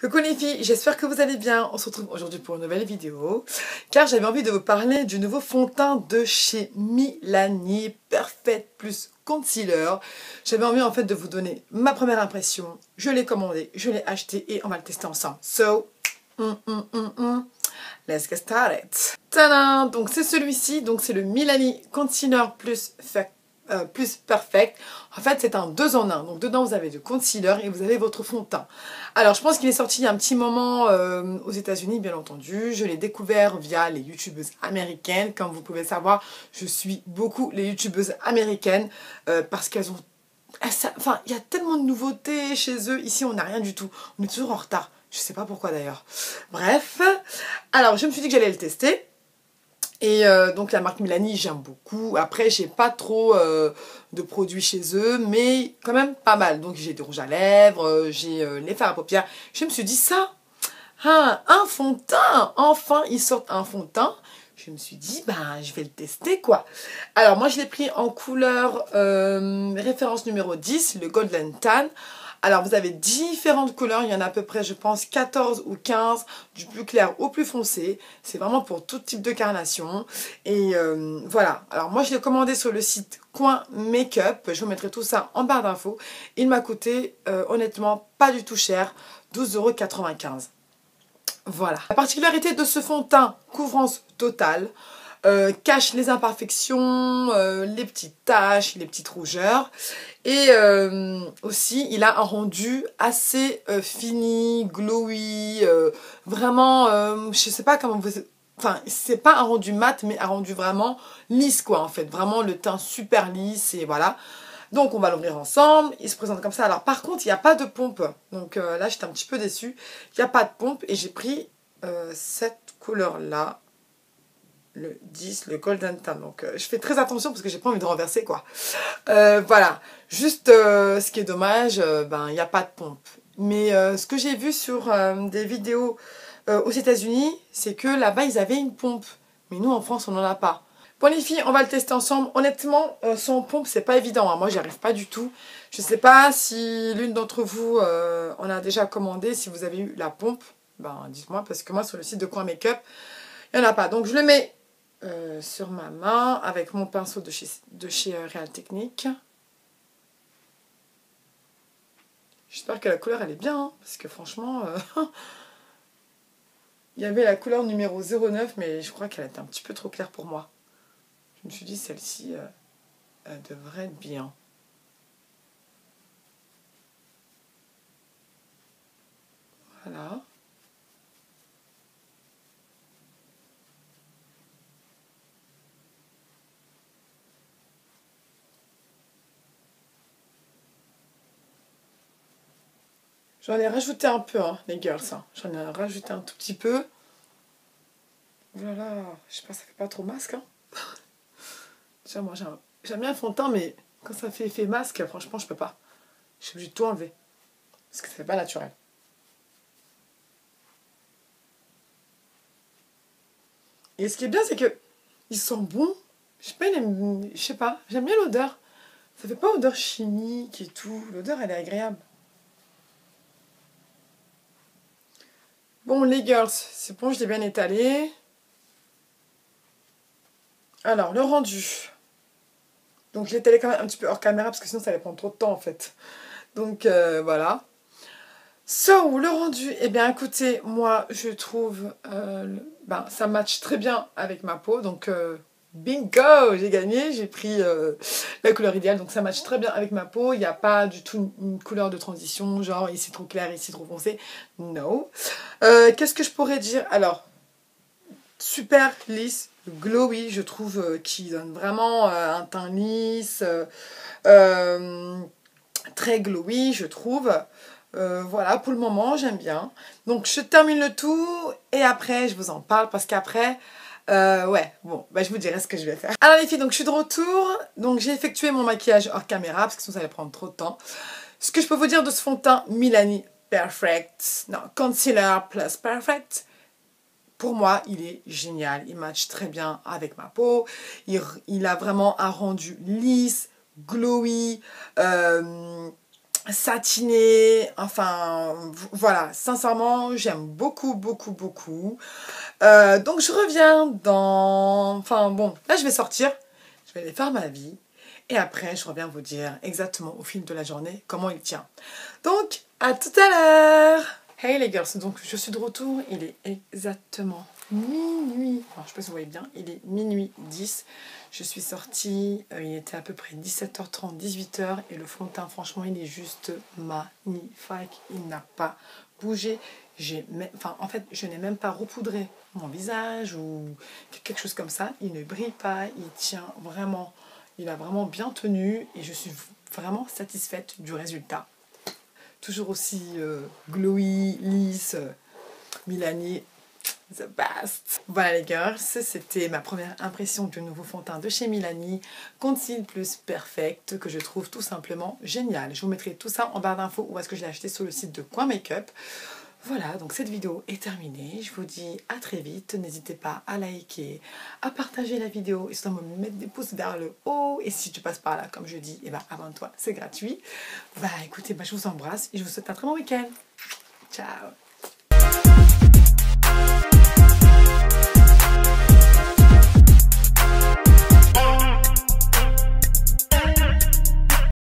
Coucou les filles, j'espère que vous allez bien. On se retrouve aujourd'hui pour une nouvelle vidéo car j'avais envie de vous parler du nouveau fond de teint de chez Milani Perfect Plus Concealer. J'avais envie en fait de vous donner ma première impression. Je l'ai commandé, je l'ai acheté et on va le tester ensemble. So, let's get started. Tadam! Donc c'est celui-ci, donc c'est le Milani Concealer plus Perfect. En fait, c'est un 2 en 1. Donc, dedans, vous avez le concealer et vous avez votre fond de teint. Alors, je pense qu'il est sorti il y a un petit moment aux États-Unis, bien entendu. Je l'ai découvert via les youtubeuses américaines. Comme vous pouvez savoir, je suis beaucoup les youtubeuses américaines parce qu'elles ont... Enfin, il y a tellement de nouveautés chez eux. Ici, on n'a rien du tout. On est toujours en retard. Je sais pas pourquoi d'ailleurs. Bref. Alors, je me suis dit que j'allais le tester. Et donc la marque Milani, j'aime beaucoup. Après, j'ai pas trop de produits chez eux, mais quand même pas mal. Donc j'ai du rouge à lèvres, j'ai les fards à paupières. Je me suis dit ça, hein, un fond de teint. Enfin, ils sortent un fond de teint. Je me suis dit, ben, je vais le tester, quoi. Alors, moi, je l'ai pris en couleur référence numéro 10, le Golden Tan. Alors, vous avez différentes couleurs. Il y en a à peu près, je pense, 14 ou 15, du plus clair au plus foncé. C'est vraiment pour tout type de carnation. Et voilà. Alors, moi, je l'ai commandé sur le site Coin Makeup. Je vous mettrai tout ça en barre d'infos. Il m'a coûté, honnêtement, pas du tout cher, 12,95 €. Voilà. La particularité de ce fond de teint, couvrance totale, cache les imperfections, les petites taches, les petites rougeurs. Et aussi, il a un rendu assez fini, glowy, vraiment, je sais pas comment vous... Enfin, c'est pas un rendu mat, mais un rendu vraiment lisse, quoi, en fait. Vraiment, le teint super lisse, et voilà. Donc, on va l'ouvrir ensemble. Il se présente comme ça. Alors, par contre, il n'y a pas de pompe. Donc là, j'étais un petit peu déçue. Il n'y a pas de pompe. Et j'ai pris cette couleur-là. Le 10, le Golden Tan. Donc, je fais très attention parce que j'ai pas envie de renverser, quoi. Voilà. Juste, ce qui est dommage, ben, il n'y a pas de pompe. Mais ce que j'ai vu sur des vidéos aux États-Unis, c'est que là-bas, ils avaient une pompe. Mais nous, en France, on n'en a pas. Bon les filles, on va le tester ensemble. Honnêtement, sans pompe, c'est pas évident, hein. Moi, j'y arrive pas du tout. Je sais pas si l'une d'entre vous en a déjà commandé. Si vous avez eu la pompe, ben dites-moi. Parce que moi, sur le site de Coin Makeup, il n'y en a pas. Donc, je le mets sur ma main avec mon pinceau de chez Real Technique. J'espère que la couleur, elle est bien. Hein, parce que franchement... il y avait la couleur numéro 09, mais je crois qu'elle était un petit peu trop claire pour moi. Je me suis dit, celle-ci, elle devrait être bien. Voilà. J'en ai rajouté un peu, hein, les girls. Hein. J'en ai rajouté un tout petit peu. Voilà. Je sais pas, ça fait pas trop masque. Hein. Déjà, moi, j'aime bien le fond de teint, mais quand ça fait effet masque, franchement, je peux pas. Je suis obligée de tout enlever. Parce que ça fait pas naturel. Et ce qui est bien, c'est que ils sont bons. Je sais pas, j'aime bien l'odeur. Ça fait pas odeur chimique et tout. L'odeur, elle est agréable. Bon, les girls, c'est bon, je l'ai bien étalé. Alors, le rendu. Donc, je l'ai étalé quand même un petit peu hors caméra parce que sinon, ça allait prendre trop de temps en fait. Donc, voilà. So, le rendu, eh bien, écoutez, moi, je trouve, ben, ça match très bien avec ma peau. Donc, bingo, j'ai gagné. J'ai pris la couleur idéale. Donc, ça match très bien avec ma peau. Il n'y a pas du tout une couleur de transition, genre ici trop clair, ici trop foncé. No. Qu'est-ce que je pourrais dire? Alors, super lisse, glowy, je trouve, qui donne vraiment un teint lisse, très glowy, je trouve. Voilà, pour le moment, j'aime bien. Donc, je termine le tout et après, je vous en parle parce qu'après, ouais, bon, bah, je vous dirai ce que je vais faire. Alors les filles, donc je suis de retour. Donc, j'ai effectué mon maquillage hors caméra parce que sinon, ça allait prendre trop de temps. Ce que je peux vous dire de ce fond de teint Milani Perfect, non, Concealer Plus Perfect, pour moi, il est génial. Il match très bien avec ma peau. Il a vraiment un rendu lisse, glowy, satiné, enfin voilà, sincèrement j'aime beaucoup beaucoup beaucoup. Donc je reviens dans, enfin bon, là je vais sortir, je vais aller faire ma vie et après je reviens vous dire exactement au fil de la journée comment il tient. Donc à tout à l'heure. Hey les girls, donc je suis de retour, il est exactement minuit, alors je sais pas si vous voyez bien, il est minuit 10. Je suis sortie, il était à peu près 17h30, 18h et le fond de teint franchement il est juste magnifique, il n'a pas bougé. En fait je n'ai même pas repoudré mon visage ou quelque chose comme ça, il ne brille pas, il tient vraiment, il a vraiment bien tenu et je suis vraiment satisfaite du résultat. Toujours aussi glowy, lisse, Milani, the best. Voilà les girls, c'était ma première impression du nouveau fond de teint de chez Milani, Conceal Plus Perfect, que je trouve tout simplement génial. Je vous mettrai tout ça en barre d'infos ou est-ce que je l'ai acheté sur le site de Coin Makeup. Voilà, donc cette vidéo est terminée. Je vous dis à très vite. N'hésitez pas à liker, à partager la vidéo et surtout à me mettre des pouces vers le haut. Et si tu passes par là, comme je dis, eh ben, abonne-toi, c'est gratuit. Bah écoutez, je vous embrasse et je vous souhaite un très bon week-end. Ciao.